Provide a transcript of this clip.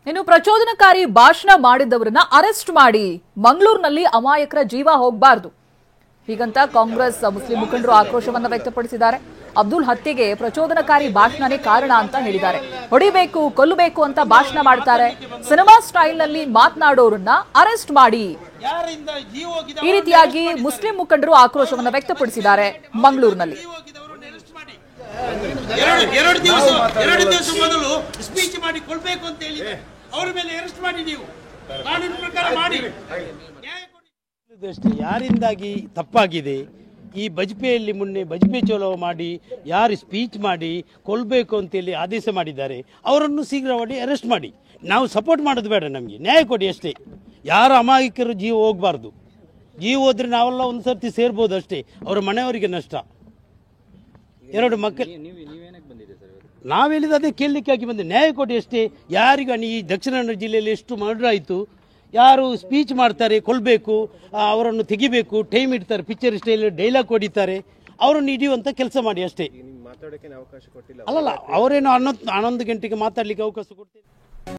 ಇನ್ನು ಪ್ರಚೋದನಕಾರಿ ಭಾಷಣ ಮಾಡಿದವರನ್ನ ಅರೆಸ್ಟ್ ಮಾಡಿ ಮಂಗಳೂರಿನಲ್ಲಿ ಅಮಾಯಕರ ಜೀವ ಹೋಗಬಾರದು ಹೀಗಂತ ಕಾಂಗ್ರೆಸ್ ಮುಸ್ಲಿಂ ಮುಖಂಡರು ಆಕ್ರೋಶವನ್ನ ವ್ಯಕ್ತಪಡಿಸಿದ್ದಾರೆ. ಅಬ್ದುಲ್ ಹತ್ಯೆಗೆ ಪ್ರಚೋದನಕಾರಿ ಭಾಷಣನೇ ಕಾರಣ ಅಂತ ಹೇಳಿದ್ದಾರೆ. ಹೊಡಿಬೇಕು ಕೊಲ್ಲಬೇಕು ಅಂತ ಭಾಷಣ ಮಾಡ್ತಾರೆ, ಸಿನಿಮಾ ಸ್ಟೈಲ್ ನಲ್ಲಿ ಮಾತನಾಡೋರನ್ನ ಅರೆಸ್ಟ್ ಮಾಡಿ, ಈ ರೀತಿಯಾಗಿ ಮುಸ್ಲಿಂ ಮುಖಂಡರು ಆಕ್ರೋಶವನ್ನ ವ್ಯಕ್ತಪಡಿಸಿದ್ದಾರೆ ಮಂಗಳೂರಿನಲ್ಲಿ. ಎರಡು ದಿವಸ ಮೊದಲು ಸ್ಪೀಚ್ ಮಾಡಿ ಕೊಡ್ಬೇಕು ಅಂತ ಹೇಳಿ ಅವರ ಮೇಲೆ ಅರೆಸ್ಟ್ ಮಾಡಿ, ನೀವು ಕಾನೂನು ಪ್ರಕಾರ ಮಾಡಿ. ಯಾರಿಂದಾಗಿ ತಪ್ಪಾಗಿದೆ, ಈ ಬಜ್ಪೆಯಲ್ಲಿ ಮೊನ್ನೆ ಬಜ್ಪೆ ಚೋಲೋ ಮಾಡಿ ಯಾರು ಸ್ಪೀಚ್ ಮಾಡಿ ಕೊಲ್ಲಬೇಕು ಅಂತೇಳಿ ಆದೇಶ ಮಾಡಿದ್ದಾರೆ, ಅವರನ್ನು ಶೀಘ್ರವಾಗಿ ಅರೆಸ್ಟ್ ಮಾಡಿ. ನಾವು ಸಪೋರ್ಟ್ ಮಾಡೋದು ಬೇಡ, ನಮಗೆ ನ್ಯಾಯ ಕೊಡಿ ಅಷ್ಟೇ. ಯಾರು ಅಮಾಯಕರು ಜೀವ ಹೋಗಬಾರ್ದು. ಜೀವ ಹೋದ್ರೆ ನಾವೆಲ್ಲ ಒಂದು ಸರ್ತಿ ಸೇರ್ಬೋದು ಅಷ್ಟೇ, ಅವರ ಮನೆಯವರಿಗೆ ನಷ್ಟ. ಎರಡು ಮಕ್ಕಳು ನಾವು ಹೇಳಿದ ಅದೇ ಕೇಳಲಿಕ್ಕಾಗಿ ಬಂದೆ, ನ್ಯಾಯ ಕೊಡಿ ಅಷ್ಟೇ. ಯಾರಿಗ ಈ ದಕ್ಷಿಣ ಕನ್ನಡ ಜಿಲ್ಲೆಯಲ್ಲಿ ಎಷ್ಟು ಮರ್ಡರ್ ಆಯಿತು, ಯಾರು ಸ್ಪೀಚ್ ಮಾಡ್ತಾರೆ ಕೊಲ್ಲಬೇಕು, ಅವರನ್ನು ತೆಗಿಬೇಕು, ಟೈಮ್ ಇಡ್ತಾರೆ, ಪಿಕ್ಚರ್ ಸ್ಟೈಲ್ ಡೈಲಾಗ್ ಹೊಡಿತಾರೆ, ಅವರನ್ನು ಹಿಡಿಯುವಂಥ ಕೆಲಸ ಮಾಡಿ ಅಷ್ಟೇ. ಅಲ್ಲಲ್ಲ, ಅವರೇನು 11 ಗಂಟೆಗೆ ಮಾತಾಡಲಿಕ್ಕೆ ಅವಕಾಶ ಕೊಡ್ತಾರೆ.